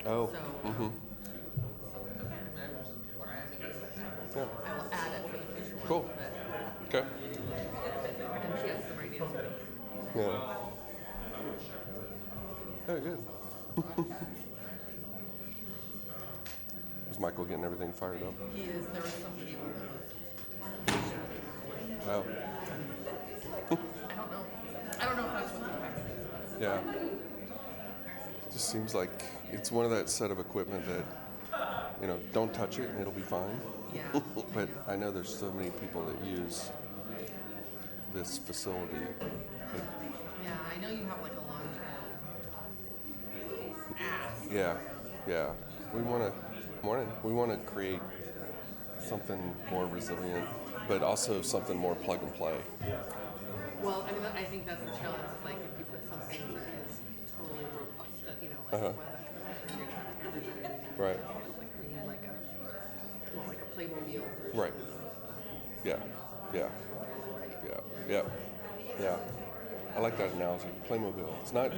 Oh. So, Mm-hmm. so okay, I mean, before I haven't used it, Yeah. I will add it for the future Cool. ones, but Okay. and she has the right answer. Yeah. Oh, good. Is Michael getting everything fired up? He is, there was some cable that Oh. I don't know. I don't know if that's what's impacting it. Yeah. Just seems like it's one of that set of equipment that, don't touch it and it'll be fine. Yeah, I But know. I know there's so many people that use this facility. Yeah, I know you have like a long-term ask. Yeah, yeah. We want to, morning. We want to create something more resilient, but also something more plug and play. Well, I mean, I think that's the challenge. Is like if you put something that is totally robust, like Uh-huh. everybody, Right. like we need like a Playmobil version. Right. Yeah. Yeah. Right. Yeah. Yeah. Yeah. I like that analogy. Playmobil. It's not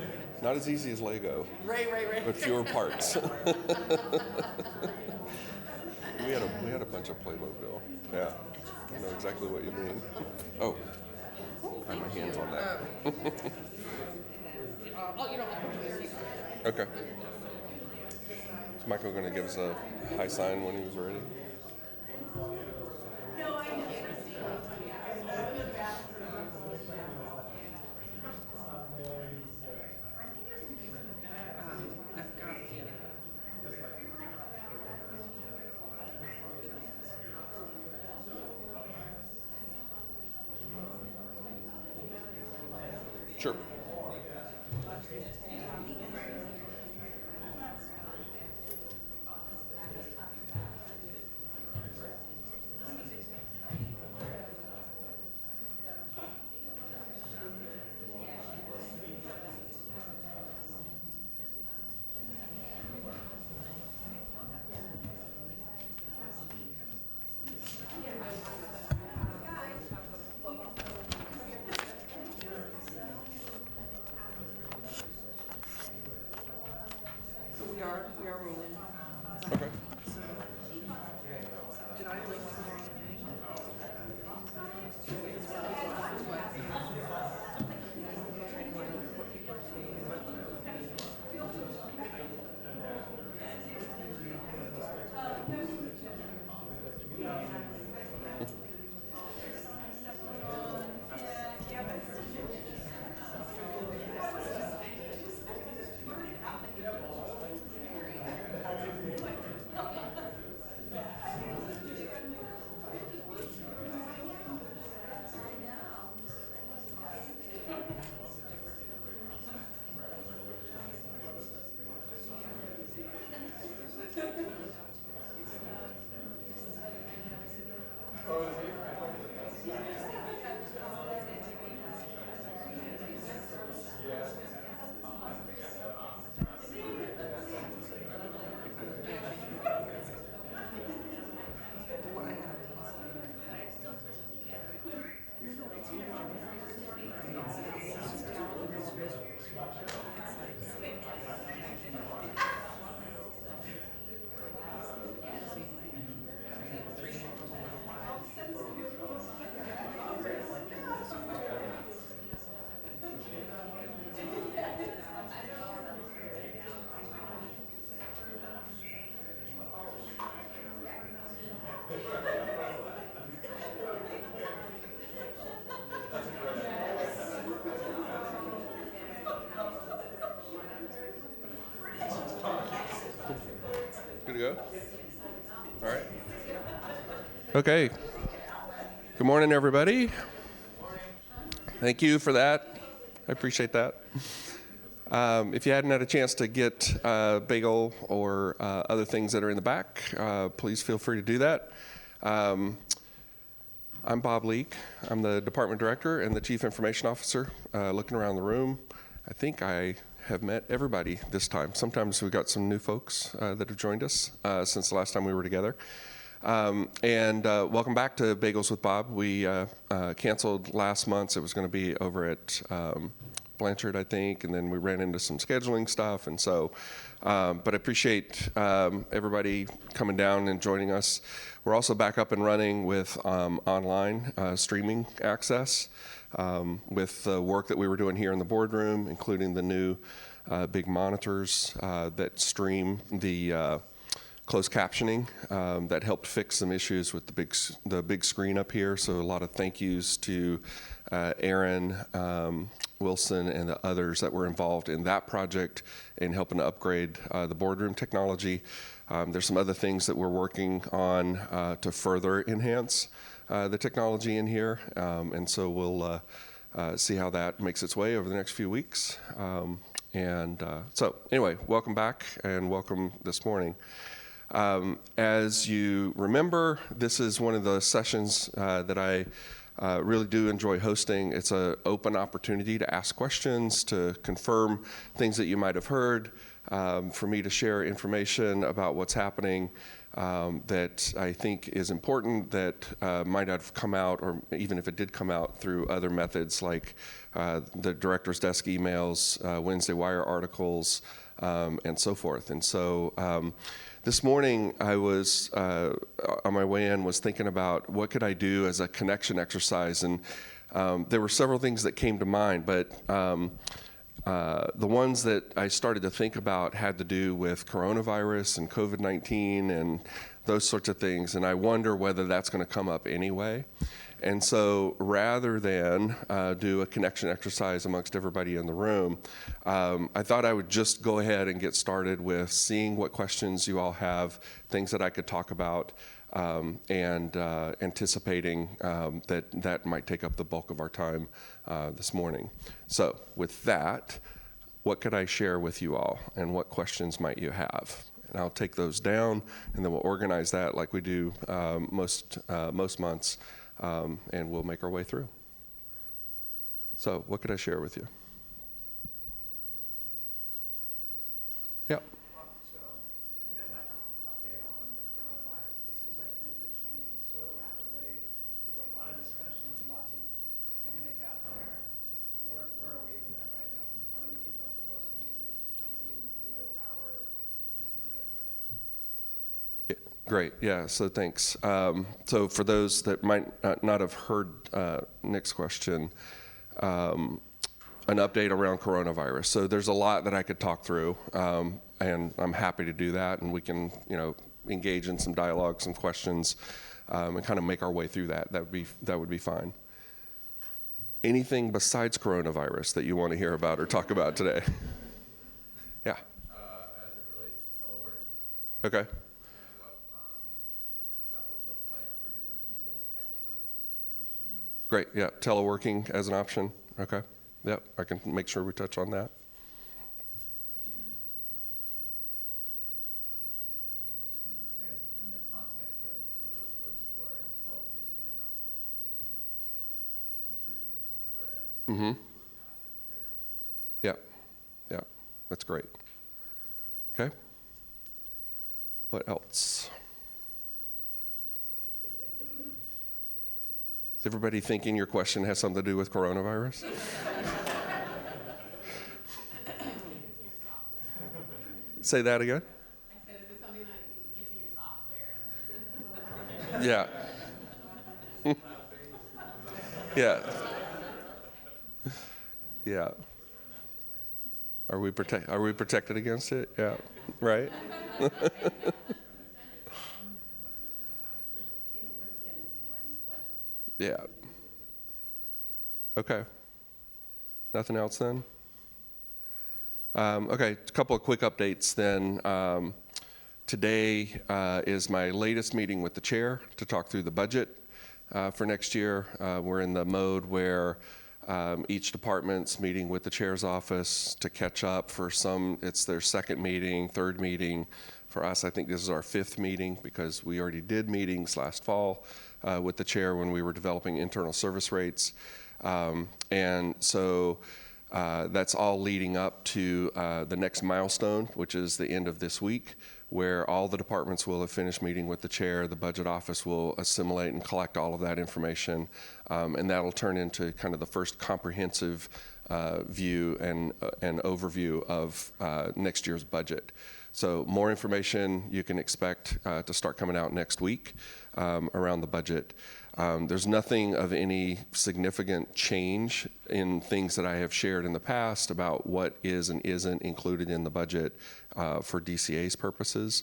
as easy as Lego, Right. but fewer parts. we had a bunch of Playmobil. Yeah. I know exactly what you mean. Oh, I have my hands on that. Okay. Is Michael going to give us a high sign when he was ready? I've got. Sure. So we are rolling. Okay. So did I link the wrong thing? What people are saying. What I had was Good to go? All right. Okay. Good morning, everybody. Thank you for that. I appreciate that. If you hadn't had a chance to get bagel or other things that are in the back, please feel free to do that. I'm Bob Leake. I'm the department director and the chief information officer. Looking around the room, I think I have met everybody this time. Sometimes we've got some new folks that have joined us since the last time we were together. And welcome back to Bagels with Bob. We canceled last month. It was going to be over at Blanchard, I think, and then we ran into some scheduling stuff. And so, but I appreciate everybody coming down and joining us. We're also back up and running with online streaming access with the work that we were doing here in the boardroom, including the new big monitors that stream the closed captioning that helped fix some issues with the big screen up here. So a lot of thank yous to Aaron Wilson and the others that were involved in that project in helping to upgrade the boardroom technology. There's some other things that we're working on to further enhance the technology in here, and so we'll see how that makes its way over the next few weeks. So anyway, welcome back and welcome this morning. As you remember, this is one of the sessions that I really do enjoy hosting. It's an open opportunity to ask questions, to confirm things that you might have heard, for me to share information about what's happening that I think is important that might not have come out, or even if it did come out, through other methods like the director's desk emails, Wednesday Wire articles, and so forth. And so this morning I was, on my way in, was thinking about what could I do as a connection exercise, and there were several things that came to mind, but the ones that I started to think about had to do with coronavirus and COVID-19 and those sorts of things, and I wonder whether that's going to come up anyway. And so rather than do a connection exercise amongst everybody in the room, I thought I would just go ahead and get started with seeing what questions you all have, things that I could talk about, and anticipating that might take up the bulk of our time this morning. So with that, what could I share with you all, and what questions might you have? And I'll take those down, and then we'll organize that like we do most months, and we'll make our way through. So what could I share with you? Yeah. So I think I'd like an update on the coronavirus. It just seems like things are changing so rapidly. There's a lot of discussion, lots of panic out there. Where are we with that right now? How do we keep up with those things if it's changing, hour, 15 minutes every? Great, yeah, so thanks. So for those that might not have heard Nick's question, an update around coronavirus. So there's a lot that I could talk through, and I'm happy to do that, and we can, engage in some dialogue, some questions, and kind of make our way through that. That would be fine. Anything besides coronavirus that you want to hear about or talk about today? Yeah. As it relates to telework. Okay. And what that would look like for different people, types of positions. Great, yeah, teleworking as an option. Okay, yep, I can make sure we touch on that. I guess in the context of, for those of us who are healthy, who may not want to be contributing to the spread. Mm-hmm. Yep, yep, that's great. Okay, what else? Is everybody thinking your question has something to do with coronavirus? Say that again? I said, is this something that gets in your software? Yeah. Yeah. Are we protected against it? Yeah. Right? Yeah. Okay. Nothing else then? Okay, a couple of quick updates then. Today is my latest meeting with the chair to talk through the budget for next year. We're in the mode where each department's meeting with the chair's office to catch up. For some, it's their second meeting, third meeting. For us, I think this is our fifth meeting because we already did meetings last fall with the chair when we were developing internal service rates. And so that's all leading up to the next milestone, which is the end of this week, where all the departments will have finished meeting with the chair. The budget office will assimilate and collect all of that information, and that'll turn into kind of the first comprehensive view and an overview of next year's budget. So more information you can expect to start coming out next week around the budget. There's nothing of any significant change in things that I have shared in the past about what is and isn't included in the budget for DCA's purposes.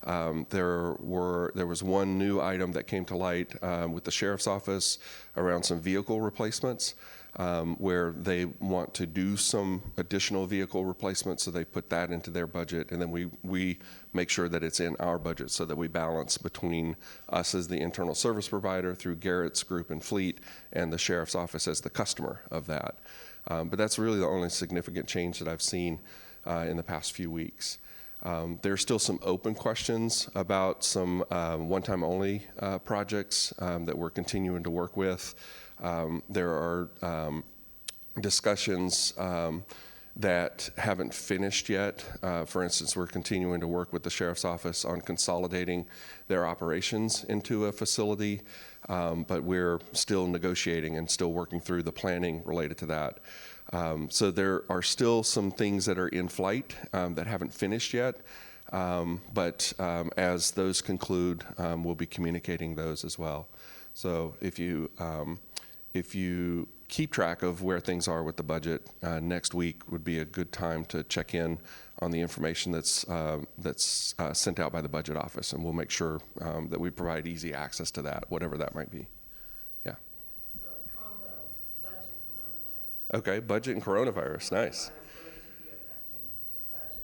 There was one new item that came to light with the Sheriff's Office around some vehicle replacements, where they want to do some additional vehicle replacements, so they put that into their budget, and then we make sure that it's in our budget so that we balance between us as the internal service provider through Garrett's group and fleet, and the Sheriff's Office as the customer of that. But that's really the only significant change that I've seen in the past few weeks. There are still some open questions about some one-time only projects that we're continuing to work with. There are discussions that haven't finished yet. For instance, we're continuing to work with the Sheriff's Office on consolidating their operations into a facility, but we're still negotiating and still working through the planning related to that. So there are still some things that are in flight that haven't finished yet, but as those conclude, we'll be communicating those as well. So if you keep track of where things are with the budget, next week would be a good time to check in on the information that's sent out by the budget office, and we'll make sure that we provide easy access to that, whatever that might be. Yeah. So a combo budget coronavirus. Okay, budget and coronavirus, nice. Is going to be affecting the budget,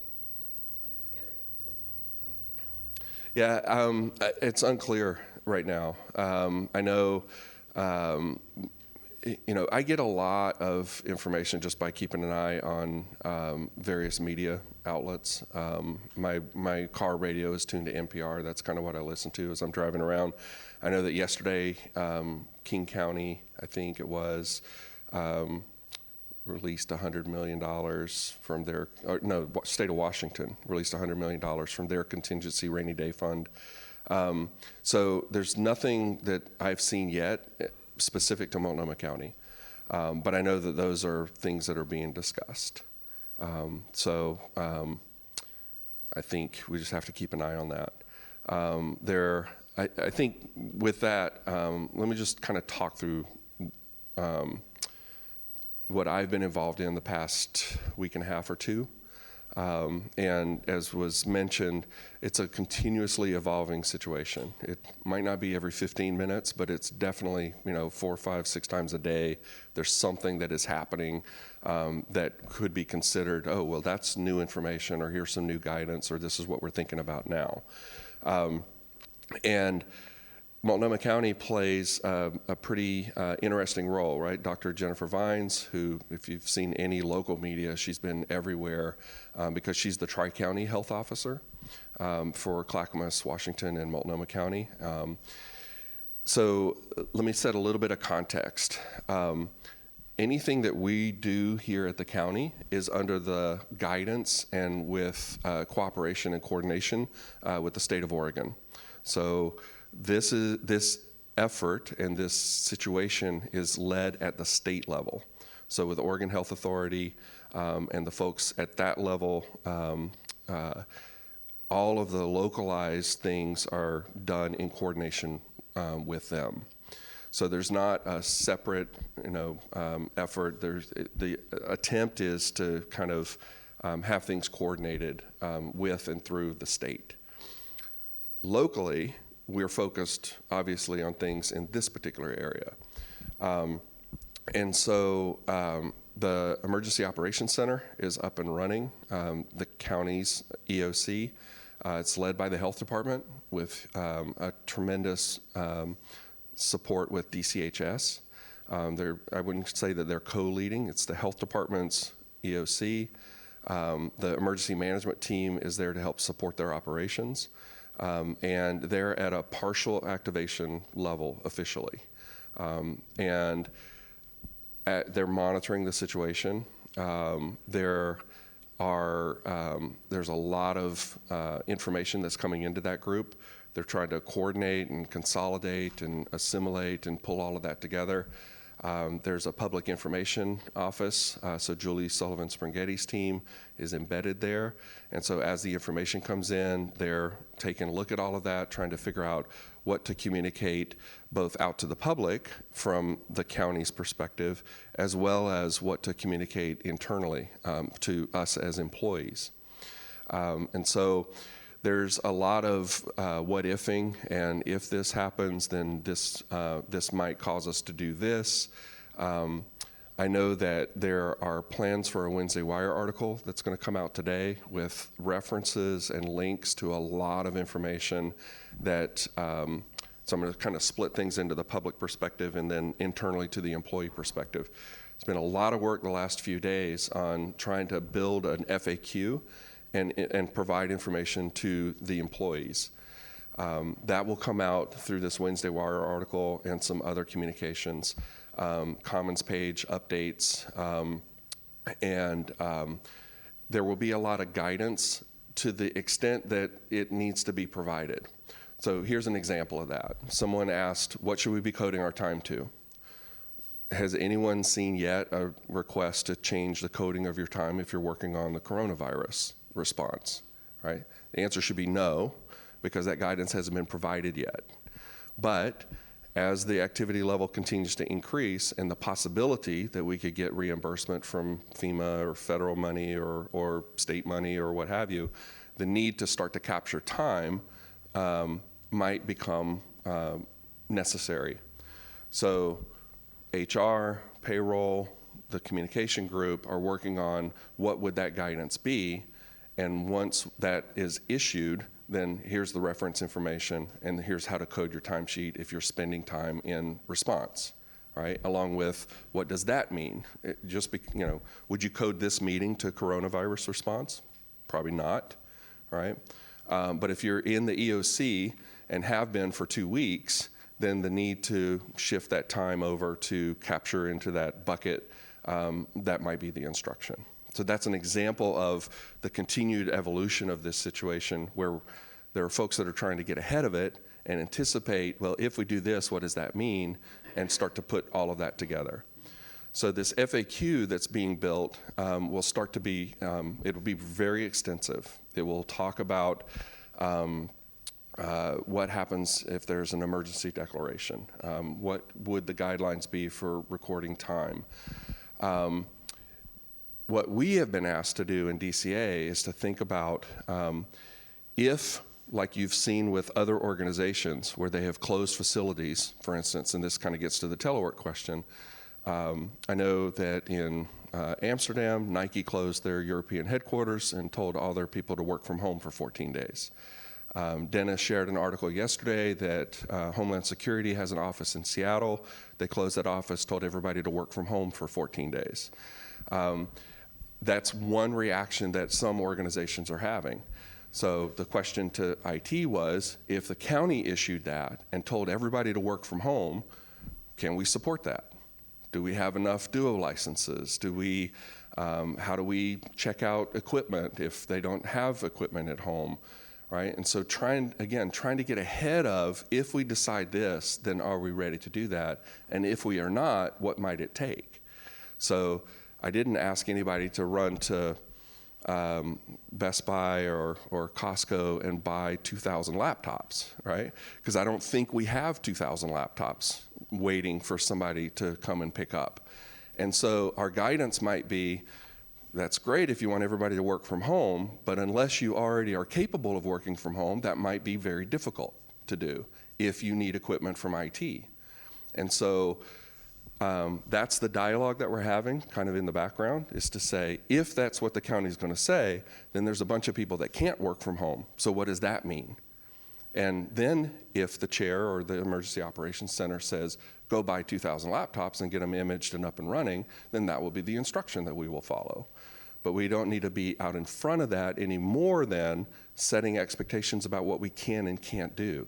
and if it comes to that. Yeah, it's unclear right now. I know. I get a lot of information just by keeping an eye on various media outlets. My car radio is tuned to NPR. That's kind of what I listen to as I'm driving around. I know that yesterday, King County, I think it was, released $100 million from their, state of Washington released $100 million from their contingency rainy day fund. So there's nothing that I've seen yet specific to Multnomah County, but I know that those are things that are being discussed. So I think we just have to keep an eye on that. I think with that, let me just kind of talk through what I've been involved in the past week and a half or two. And as was mentioned, it's a continuously evolving situation. It might not be every 15 minutes, but it's definitely, 4, 5, 6 times a day. There's something that is happening that could be considered, oh, well, that's new information, or here's some new guidance, or this is what we're thinking about now. And Multnomah County plays a pretty interesting role, right? Dr. Jennifer Vines, who, if you've seen any local media, she's been everywhere because she's the Tri-County Health Officer for Clackamas, Washington, and Multnomah County. So let me set a little bit of context. Anything that we do here at the county is under the guidance and with cooperation and coordination with the state of Oregon. So this effort and this situation is led at the state level. So with Oregon Health Authority and the folks at that level, all of the localized things are done in coordination with them. So there's not a separate, effort. The attempt is to kind of have things coordinated with and through the state. Locally, we're focused, obviously, on things in this particular area. And so the Emergency Operations Center is up and running, the county's EOC. It's led by the health department with a tremendous support with DCHS. I wouldn't say that they're co-leading. It's the health department's EOC. The emergency management team is there to help support their operations. And they're at a partial activation level officially. And they're monitoring the situation. There's a lot of information that's coming into that group. They're trying to coordinate and consolidate and assimilate and pull all of that together. There's a public information office, so Julie Sullivan-Springhetti's team is embedded there. And so as the information comes in, they're taking a look at all of that, trying to figure out what to communicate both out to the public from the county's perspective, as well as what to communicate internally to us as employees. And so there's a lot of what-ifing, and if this happens, then this might cause us to do this. I know that there are plans for a Wednesday Wire article that's going to come out today with references and links to a lot of information that, so I'm going to kind of split things into the public perspective and then internally to the employee perspective. It's been a lot of work the last few days on trying to build an FAQ and provide information to the employees. That will come out through this Wednesday Wire article and some other communications, Commons page updates, and there will be a lot of guidance to the extent that it needs to be provided. So here's an example of that. Someone asked, what should we be coding our time to? Has anyone seen yet a request to change the coding of your time if you're working on the coronavirus response, right? The answer should be no, because that guidance hasn't been provided yet. But as the activity level continues to increase and the possibility that we could get reimbursement from FEMA or federal money or state money or what have you, the need to start to capture time might become necessary. So HR, payroll, the communication group are working on what would that guidance be. And once that is issued, then here's the reference information, and here's how to code your timesheet if you're spending time in response, right? Along with what does that mean? Would you code this meeting to coronavirus response? Probably not, right? But if you're in the EOC and have been for 2 weeks, then the need to shift that time over to capture into that bucket, that might be the instruction. So that's an example of the continued evolution of this situation where there are folks that are trying to get ahead of it and anticipate, well, if we do this, what does that mean? And start to put all of that together. So this FAQ that's being built will start to be, it'll be very extensive. It will talk about what happens if there's an emergency declaration. What would the guidelines be for recording time? What we have been asked to do in DCA is to think about if, like you've seen with other organizations where they have closed facilities, for instance, and this kind of gets to the telework question. I know that in Amsterdam, Nike closed their European headquarters and told all their people to work from home for 14 days. Dennis shared an article yesterday that Homeland Security has an office in Seattle. They closed that office, told everybody to work from home for 14 days. That's one reaction that some organizations are having. So the question to IT was, if the county issued that and told everybody to work from home, can we support that? Do we have enough duo licenses? How do we check out equipment if they don't have equipment at home, right? And so trying to get ahead of, if we decide this, then are we ready to do that? And if we are not, what might it take? So I didn't ask anybody to run to Best Buy or Costco and buy 2,000 laptops, right? Because I don't think we have 2,000 laptops waiting for somebody to come and pick up. And so our guidance might be, that's great if you want everybody to work from home, but unless you already are capable of working from home, that might be very difficult to do if you need equipment from IT. And so that's the dialogue that we're having kind of in the background, is to say, if that's what the county's going to say, then there's a bunch of people that can't work from home. So what does that mean? And then if the chair or the emergency operations center says, go buy 2,000 laptops and get them imaged and up and running, then that will be the instruction that we will follow. But we don't need to be out in front of that any more than setting expectations about what we can and can't do.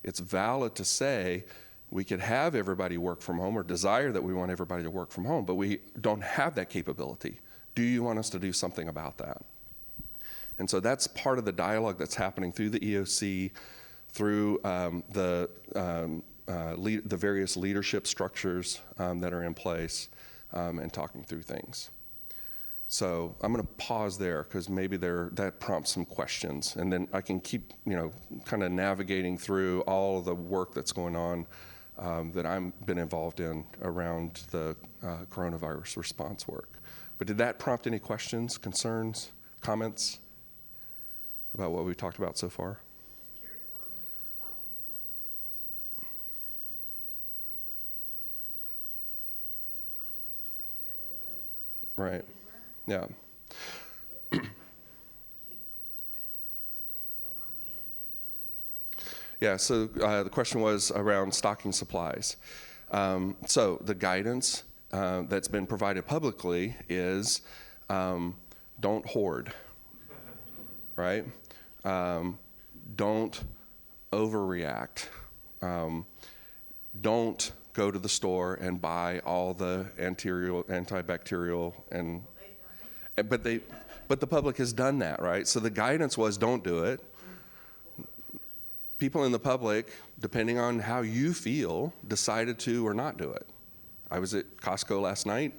It's valid to say, we could have everybody work from home or desire that we want everybody to work from home, but we don't have that capability. Do you want us to do something about that? And so that's part of the dialogue that's happening through the EOC, through the the various leadership structures that are in place, and talking through things. So I'm going to pause there because maybe that prompts some questions, and then I can keep, kind of navigating through all of the work that's going on that I've been involved in around the coronavirus response work. But did that prompt any questions, concerns, comments about what we've talked about so far? Curious on stocking some supplies. I know like at stores in Washington, you can't find antibacterial wipes Right. anywhere. Yeah. If I can keep some on hand in case something does happen. Yeah, so the question was around stocking supplies. So the guidance that's been provided publicly is don't hoard, right? Don't overreact. Don't go to the store and buy all the antibacterial and but the public has done that, right? So the guidance was don't do it. People in the public, depending on how you feel, decided to or not do it. I was at Costco last night.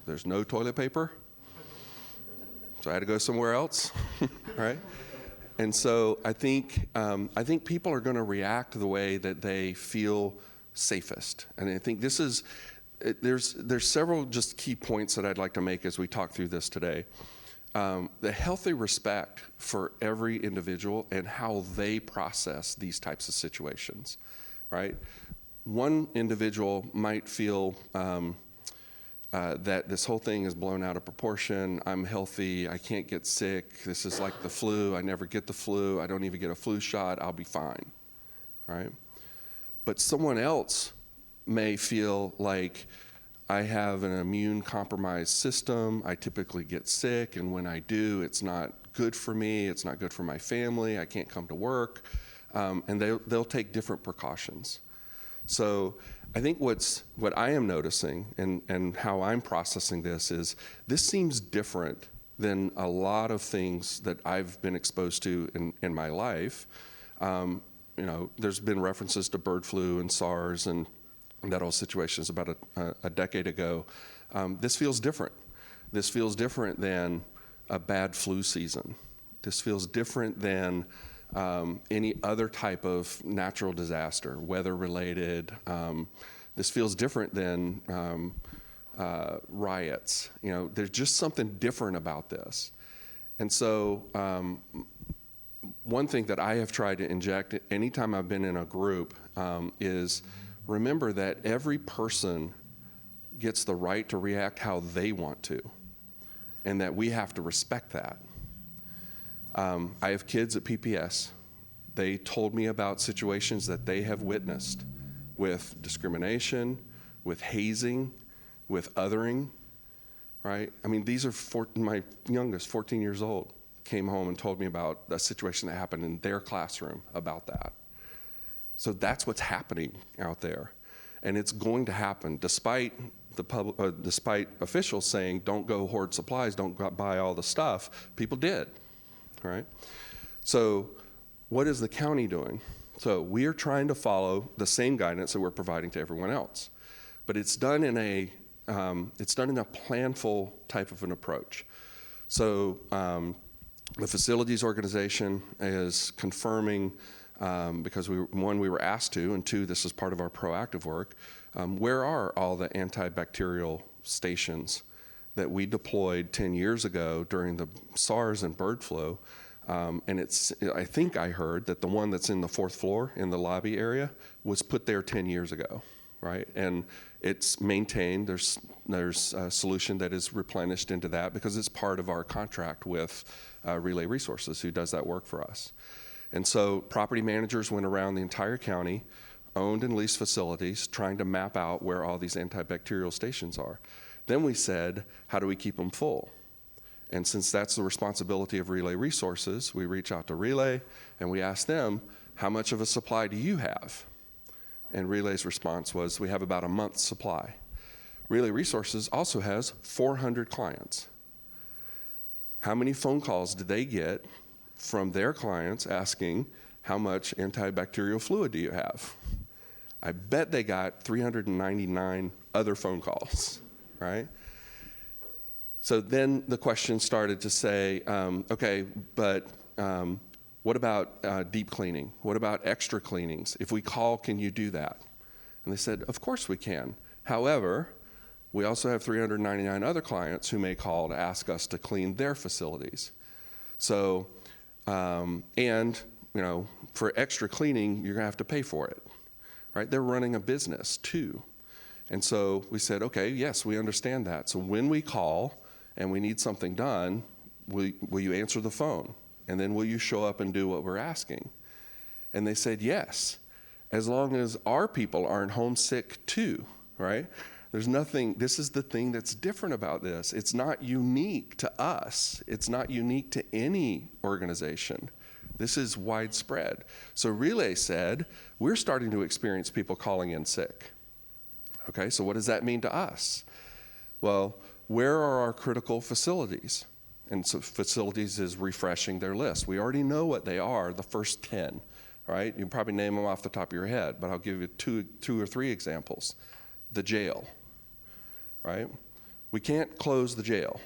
There's no toilet paper, so I had to go somewhere else, right? And so I think people are going to react the way that they feel safest. And I think there's several just key points that I'd like to make as we talk through this today. The healthy respect for every individual and how they process these types of situations, right? One individual might feel that this whole thing is blown out of proportion. I'm healthy. I can't get sick. This is like the flu. I never get the flu. I don't even get a flu shot. I'll be fine, right? But someone else may feel like I have an immune compromised system. I typically get sick, and when I do, it's not good for me. It's not good for my family. I can't come to work, and they'll take different precautions. So I think what I am noticing and how I'm processing this is this seems different than a lot of things that I've been exposed to in my life. There's been references to bird flu and SARS and that whole situation is about a decade ago. This feels different. This feels different than a bad flu season. This feels different than any other type of natural disaster, weather-related. This feels different than riots. There's just something different about this. And so one thing that I have tried to inject anytime I've been in a group is remember that every person gets the right to react how they want to, and that we have to respect that. I have kids at PPS. They told me about situations that they have witnessed with discrimination, with hazing, with othering, right? I mean, these are my youngest, 14 years old, came home and told me about a situation that happened in their classroom about that. So that's what's happening out there, and it's going to happen despite despite officials saying don't go hoard supplies, don't go buy all the stuff. People did, right? So what is the county doing? So we are trying to follow the same guidance that we're providing to everyone else, but it's done in a planful type of an approach. So the facilities organization is confirming. Because we were asked to, and two, this is part of our proactive work, where are all the antibacterial stations that we deployed 10 years ago during the SARS and bird flu? And I think I heard that the one that's in the fourth floor in the lobby area was put there 10 years ago, right? And it's maintained. There's a solution that is replenished into that because it's part of our contract with Relay Resources, who does that work for us. And so property managers went around the entire county, owned and leased facilities, trying to map out where all these antibacterial stations are. Then we said, how do we keep them full? And since that's the responsibility of Relay Resources, we reach out to Relay and we ask them, how much of a supply do you have? And Relay's response was, we have about a month's supply. Relay Resources also has 400 clients. How many phone calls did they get from their clients asking, how much antibacterial fluid do you have? I bet they got 399 other phone calls, right? So then the question started to say, okay, but what about deep cleaning? What about extra cleanings? If we call, can you do that? And they said, of course we can. However, we also have 399 other clients who may call to ask us to clean their facilities. So, and for extra cleaning, you're gonna have to pay for it, right? They're running a business too. And so we said, okay, yes, we understand that. So when we call and we need something done, will you answer the phone? And then will you show up and do what we're asking? And they said, yes, as long as our people aren't homesick too, right? There's nothing, this is the thing that's different about this. It's not unique to us. It's not unique to any organization. This is widespread. So Relay said, we're starting to experience people calling in sick. Okay, so what does that mean to us? Well, where are our critical facilities? And so facilities is refreshing their list. We already know what they are, the first 10, right? You can probably name them off the top of your head, but I'll give you two or three examples. The jail, right? We can't close the jail.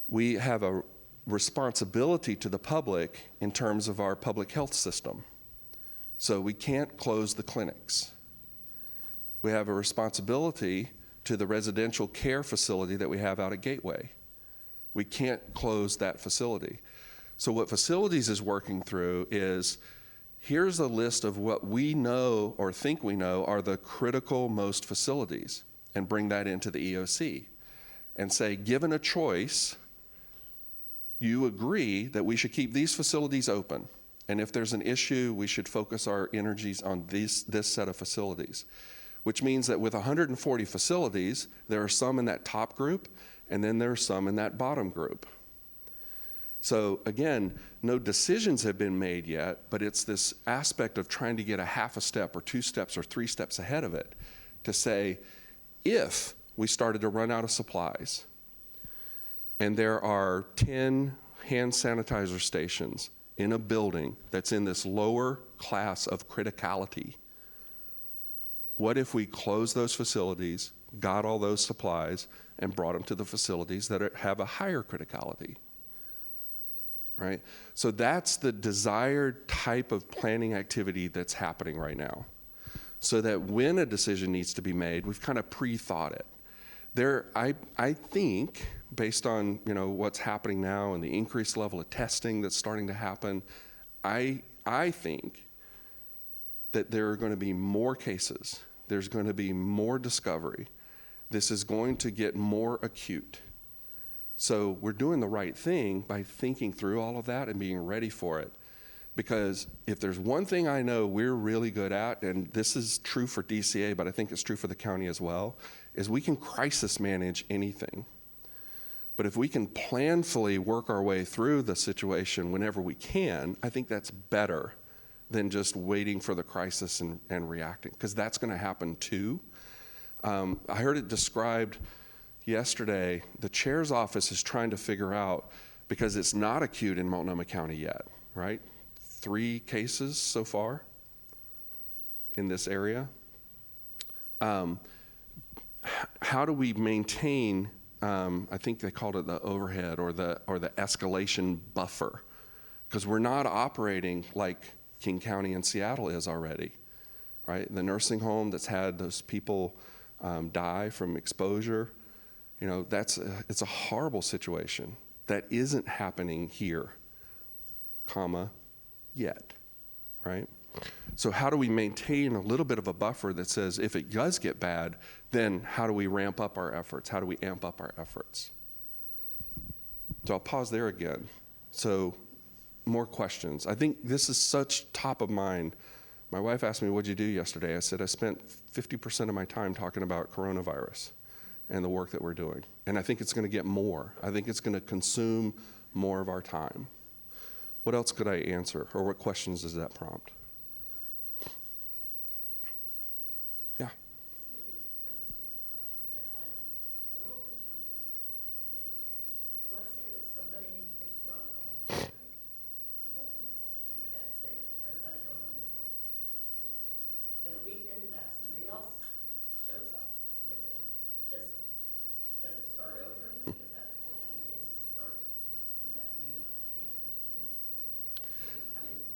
We have a responsibility to the public in terms of our public health system. So we can't close the clinics. We have a responsibility to the residential care facility that we have out at Gateway. We can't close that facility. So what facilities is working through is, here's a list of what we know or think we know are the critical most facilities, and bring that into the EOC and say, given a choice, you agree that we should keep these facilities open. And if there's an issue, we should focus our energies on this set of facilities. Which means that with 140 facilities, there are some in that top group, and then there are some in that bottom group. So again, no decisions have been made yet, but it's this aspect of trying to get a half a step or 2 steps or 3 steps ahead of it to say, if we started to run out of supplies, and there are 10 hand sanitizer stations in a building that's in this lower class of criticality, what if we closed those facilities, got all those supplies, and brought them to the facilities that have a higher criticality, right? So that's the desired type of planning activity that's happening right now. So that when a decision needs to be made, we've kind of pre-thought it. I think, based on what's happening now and the increased level of testing that's starting to happen, I think that there are going to be more cases. There's going to be more discovery. This is going to get more acute. So we're doing the right thing by thinking through all of that and being ready for it. Because if there's one thing I know we're really good at, and this is true for DCA, but I think it's true for the county as well, is we can crisis manage anything. But if we can planfully work our way through the situation whenever we can, I think that's better than just waiting for the crisis and reacting, because that's going to happen too. I heard it described yesterday, the chair's office is trying to figure out, because it's not acute in Multnomah County yet, right? 3 cases so far in this area. How do we maintain, I think they called it the overhead or the escalation buffer, because we're not operating like King County and Seattle is already, right? The nursing home that's had those people die from exposure, it's a horrible situation. That isn't happening here, yet, right? So how do we maintain a little bit of a buffer that says if it does get bad, then how do we ramp up our efforts? How do we amp up our efforts? So I'll pause there again. So more questions. I think this is such top of mind. My wife asked me, what'd you do yesterday? I said, I spent 50% of my time talking about coronavirus and the work that we're doing. And I think it's going to get more. I think it's going to consume more of our time. What else could I answer, or what questions does that prompt? Yeah. Maybe kind of a stupid question, but I'm a little confused with the 14-day thing. So let's say that somebody gets coronavirus in the Multnomah building, and you guys say, everybody go home and work for 2 weeks.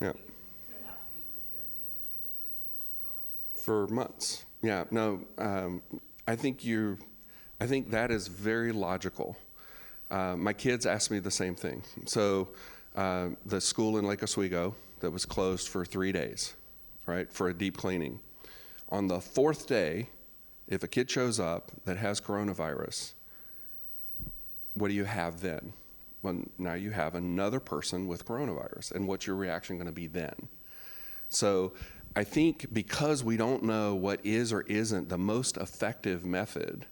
Yeah. For months. Yeah, no, I think that is very logical. My kids asked me the same thing. So the school in Lake Oswego that was closed for 3 days, right, for a deep cleaning. On the 4th day, if a kid shows up that has coronavirus, what do you have then? Well, now you have another person with coronavirus, and what's your reaction going to be then? So I think because we don't know what is or isn't the most effective method,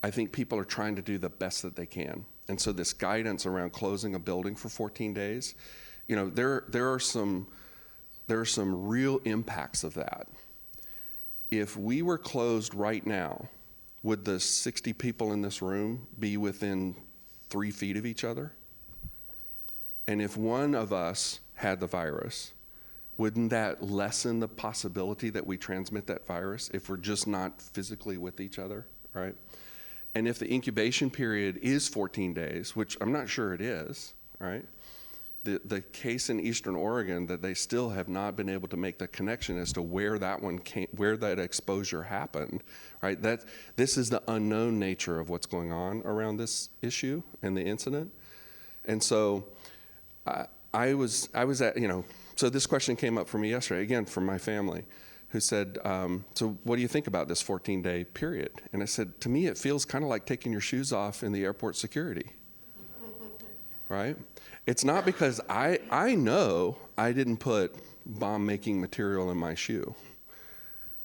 I think people are trying to do the best that they can. And so this guidance around closing a building for 14 days, you know, there are some real impacts of that. If we were closed right now, would the 60 people in this room be within 3 feet of each other? And if one of us had the virus, wouldn't that lessen the possibility that we transmit that virus if we're just not physically with each other, right? And if the incubation period is 14 days, which I'm not sure it is, right? The case in Eastern Oregon that they still have not been able to make the connection as to where that exposure happened, right? This is the unknown nature of what's going on around this issue and the incident. And so I was at, you know, so this question came up for me yesterday, again, from my family, who said, so what do you think about this 14-day period? And I said, to me, it feels kind of like taking your shoes off in the airport security, right? It's not because I know I didn't put bomb-making material in my shoe.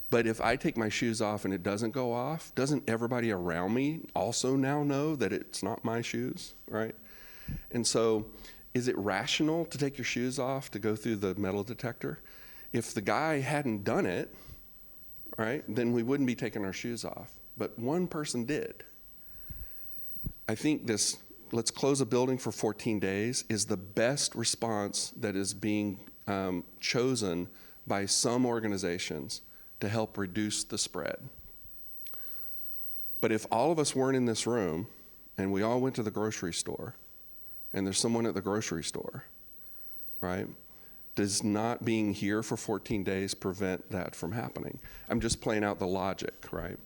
But if I take my shoes off and it doesn't go off, doesn't everybody around me also now know that it's not my shoes, right? And so is it rational to take your shoes off to go through the metal detector? If the guy hadn't done it, right, then we wouldn't be taking our shoes off. But one person did. I think this, let's close a building for 14 days, is the best response that is being chosen by some organizations to help reduce the spread. But if all of us weren't in this room and we all went to the grocery store, and there's someone at the grocery store, right? Does not being here for 14 days prevent that from happening? I'm just playing out the logic, right?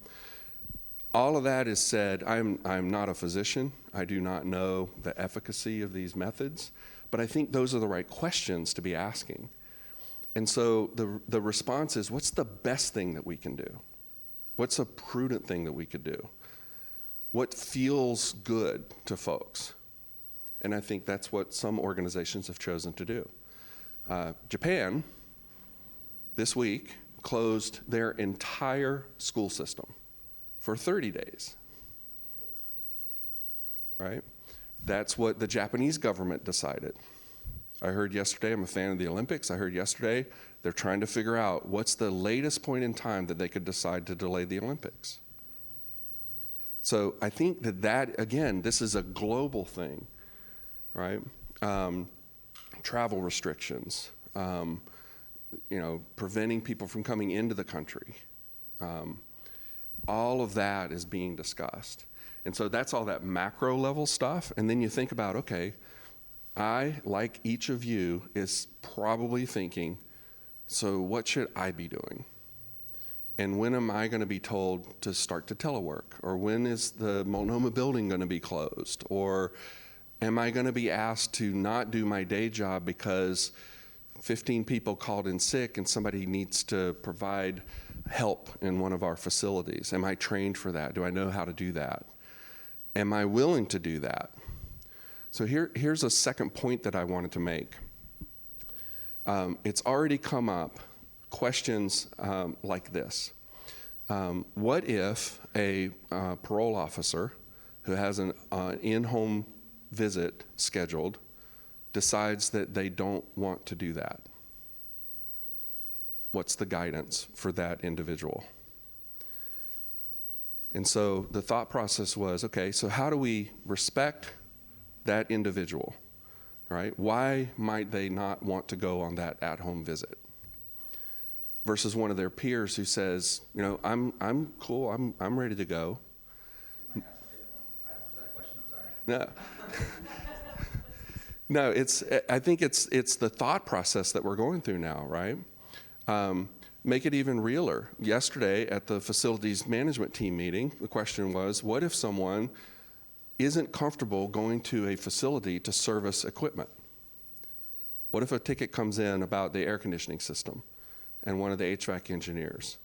All of that is said, I'm not a physician. I do not know the efficacy of these methods, but I think those are the right questions to be asking. And so the response is, what's the best thing that we can do? What's a prudent thing that we could do? What feels good to folks? And I think that's what some organizations have chosen to do. Japan, this week, closed their entire school system for 30 days, right? That's what the Japanese government decided. I heard yesterday, I'm a fan of the Olympics, I heard yesterday they're trying to figure out what's the latest point in time that they could decide to delay the Olympics. So I think that again, this is a global thing, right? Travel restrictions, you know, preventing people from coming into the country. All of that is being discussed. And so that's all that macro level stuff. And then you think about, okay, I, like each of you, is probably thinking, so what should I be doing? And when am I going to be told to start to telework? Or when is the Multnomah building going to be closed? Or am I going to be asked to not do my day job because 15 people called in sick and somebody needs to provide help in one of our facilities? Am I trained for that? Do I know how to do that? Am I willing to do that? So here's a second point that I wanted to make. It's already come up, questions like this. What if a parole officer who has an in-home visit scheduled decides that they don't want to do that? What's the guidance for that individual? And so the thought process was, okay, so how do we respect that individual, right? Why might they not want to go on that at-home visit? Versus one of their peers who says, you know, I'm cool, I'm ready to go. You might have somebody at home. Was that a question? I'm sorry. No. No, I think it's the thought process that we're going through now, right? Make it even realer. Yesterday at the facilities management team meeting, the question was, what if someone isn't comfortable going to a facility to service equipment? What if a ticket comes in about the air conditioning system and one of the HVAC engineers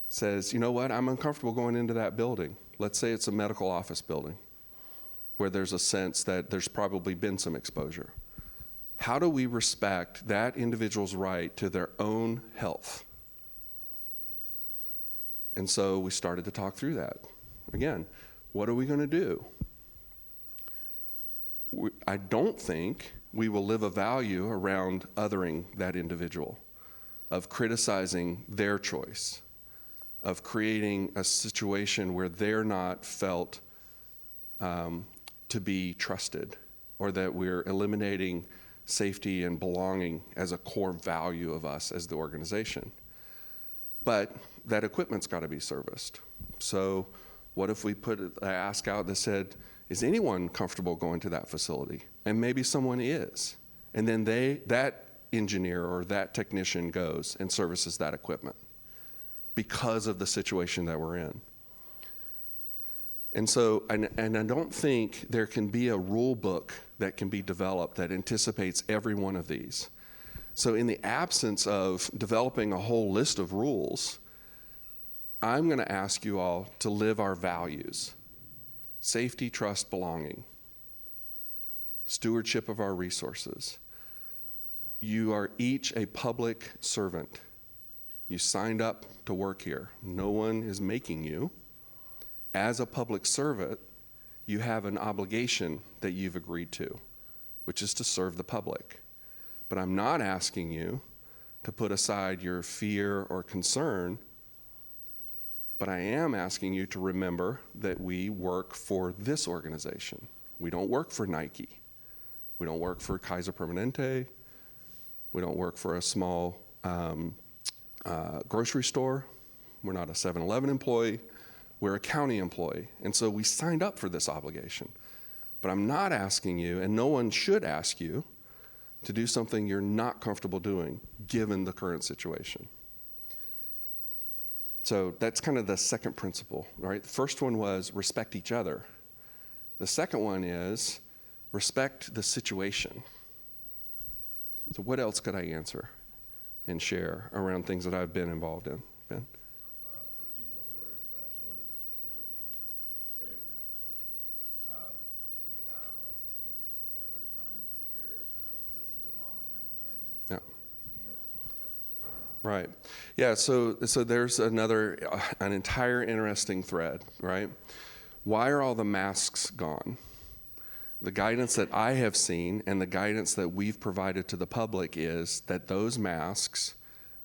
says, you know what, I'm uncomfortable going into that building. Let's say it's a medical office building where there's a sense that there's probably been some exposure. How do we respect that individual's right to their own health? And so we started to talk through that. Again, what are we going to do? I don't think we will live a value around othering that individual, of criticizing their choice, of creating a situation where they're not felt to be trusted, or that we're eliminating safety and belonging as a core value of us as the organization. But that equipment's got to be serviced. So what if we put an ask out that said, is anyone comfortable going to that facility? And maybe someone is. And then that engineer or that technician goes and services that equipment because of the situation that we're in. And so, and I don't think there can be a rule book that can be developed that anticipates every one of these. So in the absence of developing a whole list of rules, I'm going to ask you all to live our values: safety, trust, belonging, stewardship of our resources. You are each a public servant. You signed up to work here. No one is making you. As a public servant, you have an obligation that you've agreed to, which is to serve the public. But I'm not asking you to put aside your fear or concern, but I am asking you to remember that we work for this organization. We don't work for Nike. We don't work for Kaiser Permanente. We don't work for a small grocery store. We're not a 7-Eleven employee. We're a county employee. And so we signed up for this obligation. But I'm not asking you, and no one should ask you, to do something you're not comfortable doing, given the current situation. So that's kind of the second principle, right? The first one was respect each other. The second one is respect the situation. So what else could I answer and share around things that I've been involved in? Ben? For people who are specialists in servicing these, great example, by the way. Do we have like suits that we're trying to procure if this is a long-term thing and Yeah. facilities do need a Right. Yeah, so there's another, an entire interesting thread, right? Why are all the masks gone? The guidance that I have seen and the guidance that we've provided to the public is that those masks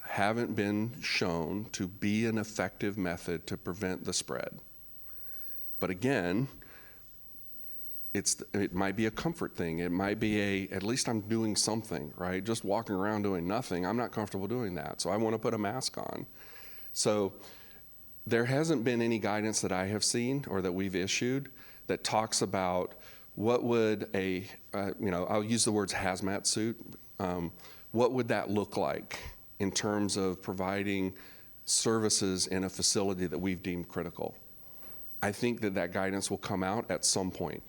haven't been shown to be an effective method to prevent the spread. But again, it might be a comfort thing. It might be at least I'm doing something, right? Just walking around doing nothing, I'm not comfortable doing that. So I want to put a mask on. So there hasn't been any guidance that I have seen or that we've issued that talks about what would I'll use the words hazmat suit. What would that look like in terms of providing services in a facility that we've deemed critical? I think that guidance will come out at some point.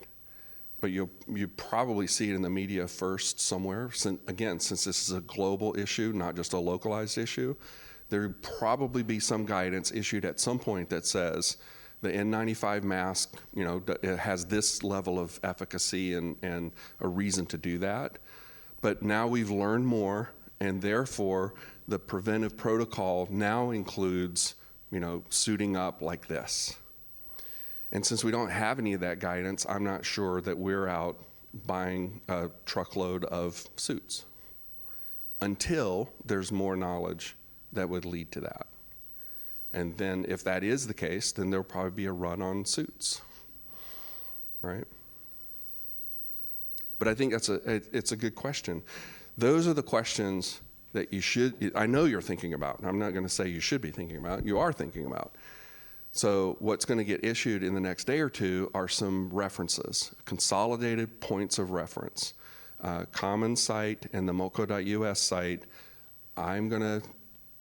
But you probably see it in the media first somewhere. Since this is a global issue, not just a localized issue, there would probably be some guidance issued at some point that says the N95 mask, it has this level of efficacy and a reason to do that. But now we've learned more, and therefore the preventive protocol now includes, suiting up like this. And since we don't have any of that guidance, I'm not sure that we're out buying a truckload of suits until there's more knowledge that would lead to that. And then if that is the case, then there'll probably be a run on suits, right? But I think it's a good question. Those are the questions that I know you're thinking about. I'm not going to say you should be thinking about, you are thinking about. So what's going to get issued in the next day or two are some references, consolidated points of reference. Common site and the Multco.us site, I'm going to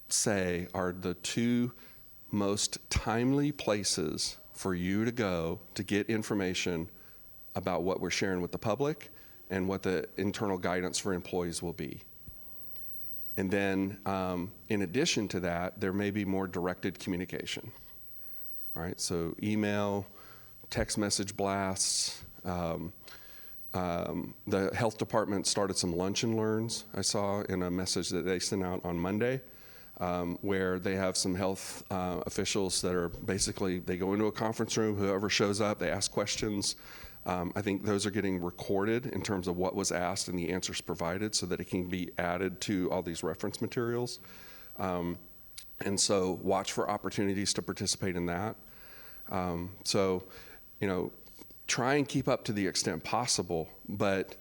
say are the two most timely places for you to go to get information about what we're sharing with the public and what the internal guidance for employees will be. And then, in addition to that, there may be more directed communication. All right, so email, text message blasts. The health department started some lunch and learns, I saw in a message that they sent out on Monday, where they have some health officials that are basically, they go into a conference room, whoever shows up, they ask questions. I think those are getting recorded in terms of what was asked and the answers provided so that it can be added to all these reference materials. And so watch for opportunities to participate in that. So, you know, try and keep up to the extent possible, but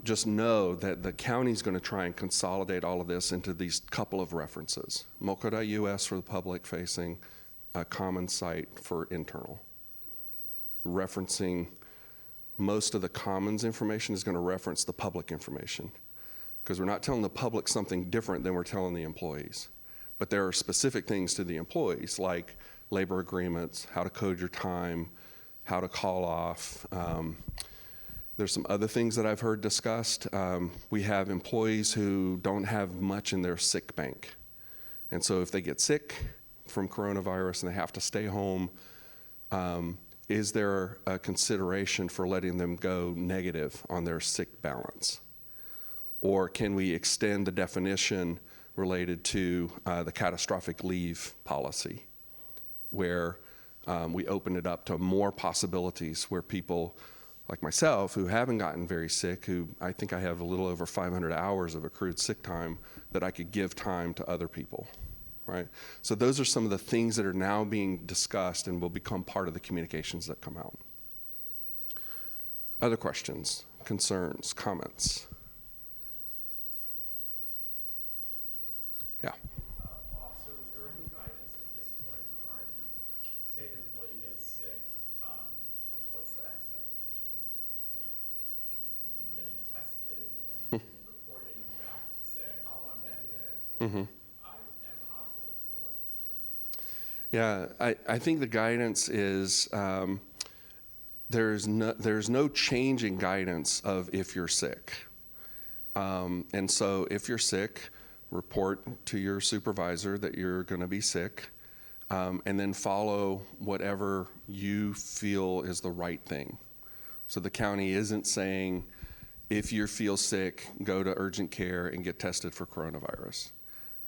just know that the county's going to try and consolidate all of this into these couple of references. Multco.us for the public facing, a common site for internal. Referencing most of the commons information is going to reference the public information, because we're not telling the public something different than we're telling the employees. But there are specific things to the employees, like labor agreements, how to code your time, how to call off. There's some other things that I've heard discussed. We have employees who don't have much in their sick bank. And so if they get sick from coronavirus and they have to stay home, is there a consideration for letting them go negative on their sick balance? Or can we extend the definition related to the catastrophic leave policy, where we open it up to more possibilities where people like myself who haven't gotten very sick, who I think I have a little over 500 hours of accrued sick time, that I could give time to other people, right? So those are some of the things that are now being discussed and will become part of the communications that come out. Other questions, concerns, comments? Yeah. Bob, so is there any guidance at this point regarding, say an employee gets sick, like what's the expectation in terms of should we be getting tested and reporting back to say, oh, I'm negative, or I am positive for coronavirus? Yeah, I think the guidance is there's no change in guidance of if you're sick. And so if you're sick, report to your supervisor that you're going to be sick, and then follow whatever you feel is the right thing. So the county isn't saying, if you feel sick, go to urgent care and get tested for coronavirus,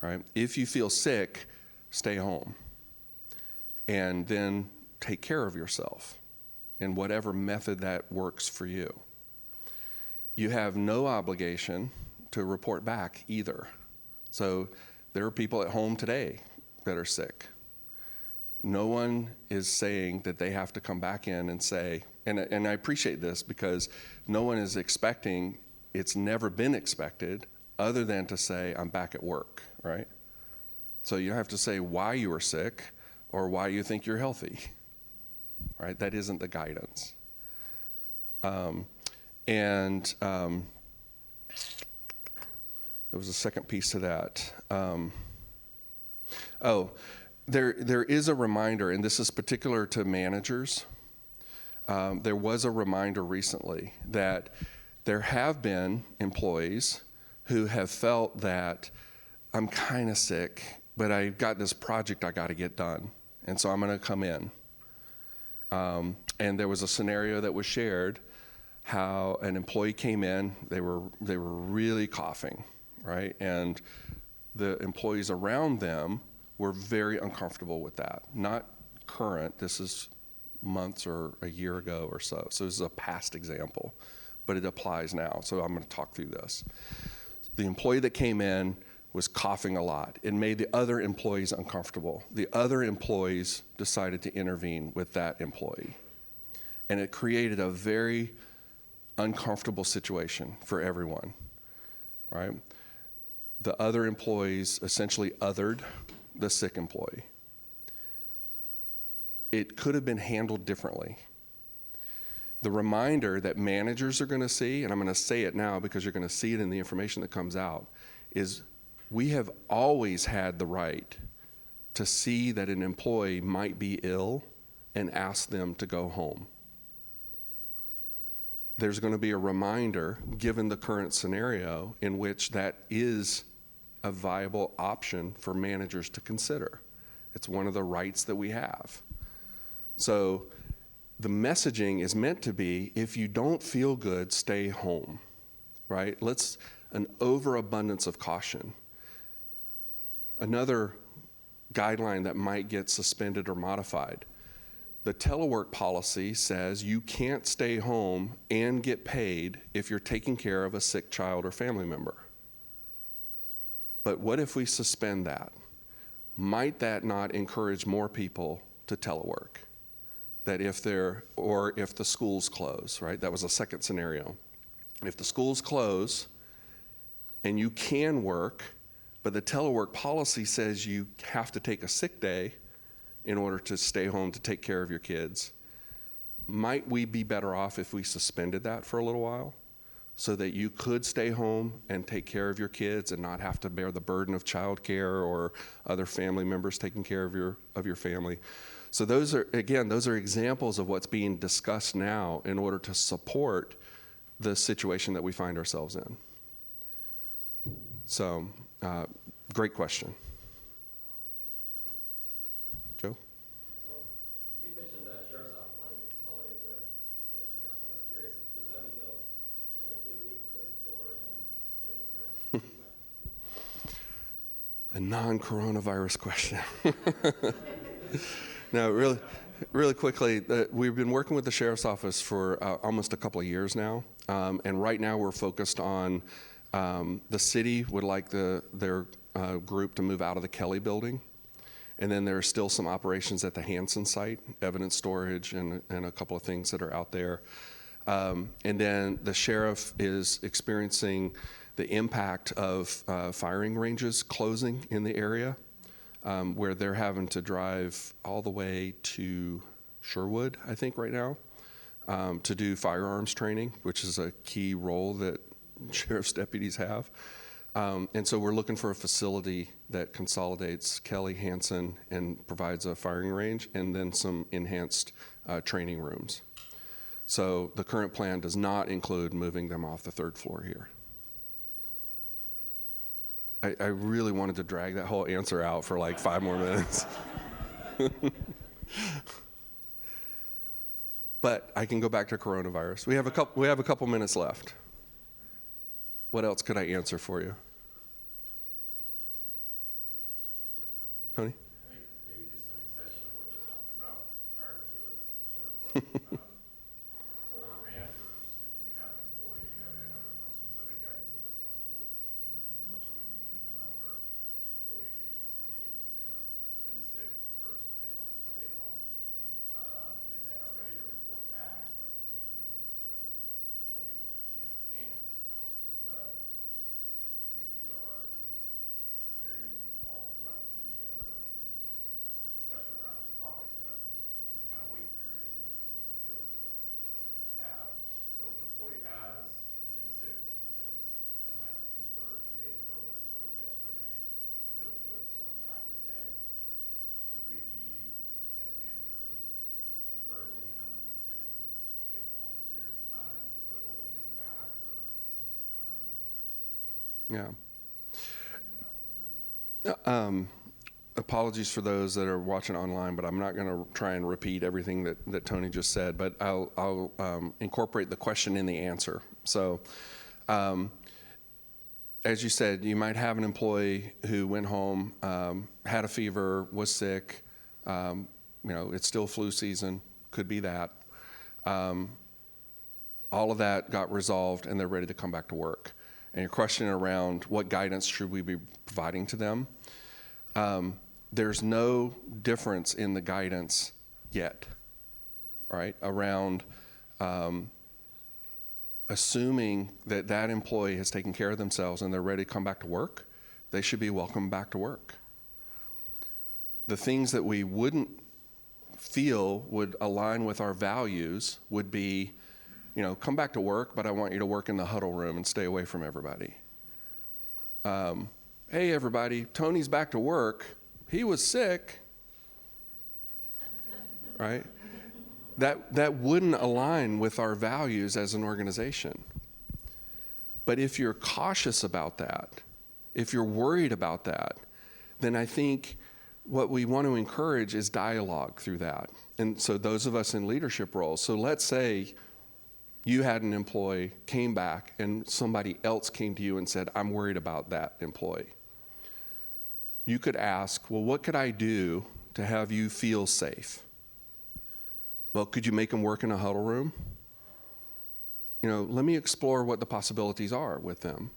right? If you feel sick, stay home, and then take care of yourself in whatever method that works for you. You have no obligation to report back either. So there are people at home today that are sick. No one is saying that they have to come back in and say, and I appreciate this because no one is expecting, it's never been expected other than to say, I'm back at work, right? So you don't have to say why you were sick or why you think you're healthy, right? That isn't the guidance. There was a second piece to that. There is a reminder, and this is particular to managers. There was a reminder recently that there have been employees who have felt that I'm kind of sick, but I've got this project I got to get done, and so I'm going to come in. And there was a scenario that was shared how an employee came in, they were really coughing, right? And the employees around them were very uncomfortable with that. Not current, this is months or a year ago or so. So this is a past example, but it applies now. So I'm going to talk through this. The employee that came in was coughing a lot. It made the other employees uncomfortable. The other employees decided to intervene with that employee. And it created a very uncomfortable situation for everyone, right? The other employees essentially othered the sick employee. It could have been handled differently. The reminder that managers are going to see, and I'm going to say it now because you're going to see it in the information that comes out, is we have always had the right to see that an employee might be ill and ask them to go home. There's going to be a reminder, given the current scenario, in which that is a viable option for managers to consider. It's one of the rights that we have. So the messaging is meant to be, if you don't feel good, stay home, right? An overabundance of caution. Another guideline that might get suspended or modified. The telework policy says you can't stay home and get paid if you're taking care of a sick child or family member. But what if we suspend that? Might that not encourage more people to telework? That if the schools close, right? That was a second scenario. If the schools close and you can work, but the telework policy says you have to take a sick day in order to stay home to take care of your kids, might we be better off if we suspended that for a little while so that you could stay home and take care of your kids and not have to bear the burden of childcare or other family members taking care of your family? So those are examples of what's being discussed now in order to support the situation that we find ourselves in. So, great question. Joe? Well, you mentioned the sheriff's office wanting to consolidate their staff. I was curious, does that mean they'll likely leave the third floor and get in there? A non-coronavirus question. No, really quickly, we've been working with the sheriff's office for almost a couple of years now, and right now we're focused on the city would like their group to move out of the Kelly building, and then there are still some operations at the Hanson site, evidence storage and a couple of things that are out there. And then the sheriff is experiencing the impact of firing ranges closing in the area, where they're having to drive all the way to Sherwood, I think, right now, to do firearms training, which is a key role that sheriff's deputies have. And so we're looking for a facility that consolidates Kelly, Hanson, and provides a firing range, and then some enhanced training rooms. So the current plan does not include moving them off the third floor here. I really wanted to drag that whole answer out for like 5 more minutes. But I can go back to coronavirus. We have a couple minutes left. What else could I answer for you? Tony? I think maybe just an extension of what you talked about prior to the sheriff question. For managers, if you have an employee, I know there's no specific guidance at this point, but what should we be thinking about where employees may have been sick and first stayed home, and then are ready to report back? Like you said, we don't necessarily tell people they can or can't, but we are hearing all throughout the media and just discussion around this topic that there's this kind of wait period that would be good for people to have. So if an employee has been sick and says, yeah, I had a fever 2 days ago, but it broke yesterday, I feel good, so I'm back today, should we be, as managers, encouraging them to take longer periods of time before they're coming back, or Yeah. sending it out where we are? Apologies for those that are watching online, but I'm not going to try and repeat everything that Tony just said, but I'll incorporate the question in the answer. So, as you said, you might have an employee who went home, had a fever, was sick, it's still flu season, could be that. All of that got resolved and they're ready to come back to work. And your question around what guidance should we be providing to them? There's no difference in the guidance yet, right, around assuming that that employee has taken care of themselves and they're ready to come back to work. They should be welcome back to work. The things that we wouldn't feel would align with our values would be come back to work, but I want you to work in the huddle room and stay away from everybody. Hey, everybody, Tony's back to work. He was sick, right? That wouldn't align with our values as an organization. But if you're cautious about that, if you're worried about that, then I think what we want to encourage is dialogue through that. And so those of us in leadership roles, so let's say you had an employee, came back, and somebody else came to you and said, I'm worried about that employee. You could ask, well, what could I do to have you feel safe? Well, could you make them work in a huddle room? Let me explore what the possibilities are with them,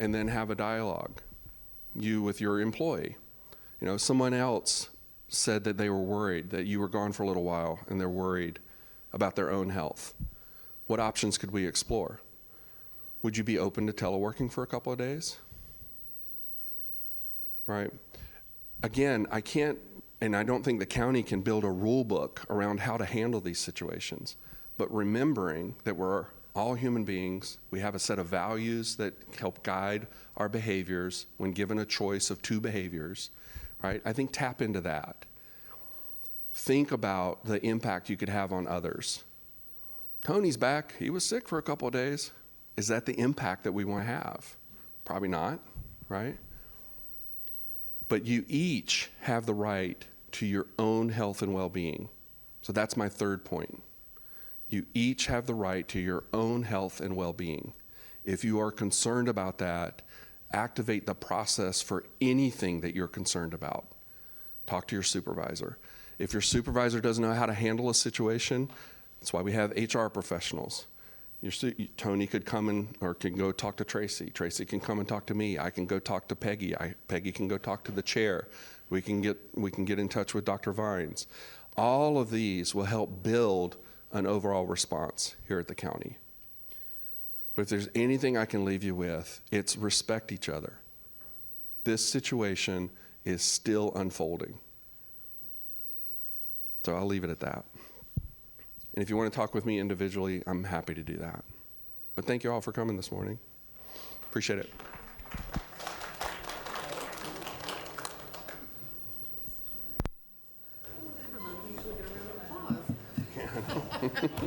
and then have a dialogue, you with your employee. Someone else said that they were worried that you were gone for a little while, and they're worried about their own health. What options could we explore? Would you be open to teleworking for a couple of days? Right? Again, I can't, and I don't think the county can build a rule book around how to handle these situations. But remembering that we're all human beings, we have a set of values that help guide our behaviors when given a choice of two behaviors, right? I think tap into that. Think about the impact you could have on others. Tony's back. He was sick for a couple of days. Is that the impact that we want to have? Probably not, right? But you each have the right to your own health and well-being. So that's my third point. You each have the right to your own health and well-being. If you are concerned about that, activate the process for anything that you're concerned about. Talk to your supervisor. If your supervisor doesn't know how to handle a situation, that's why we have HR professionals. Tony could come in or can go talk to Tracy. Tracy can come and talk to me. I can go talk to Peggy. Peggy can go talk to the chair. We can get in touch with Dr. Vines. All of these will help build an overall response here at the county. But if there's anything I can leave you with, it's respect each other. This situation is still unfolding. So I'll leave it at that. And if you want to talk with me individually, I'm happy to do that. But thank you all for coming this morning. Appreciate it.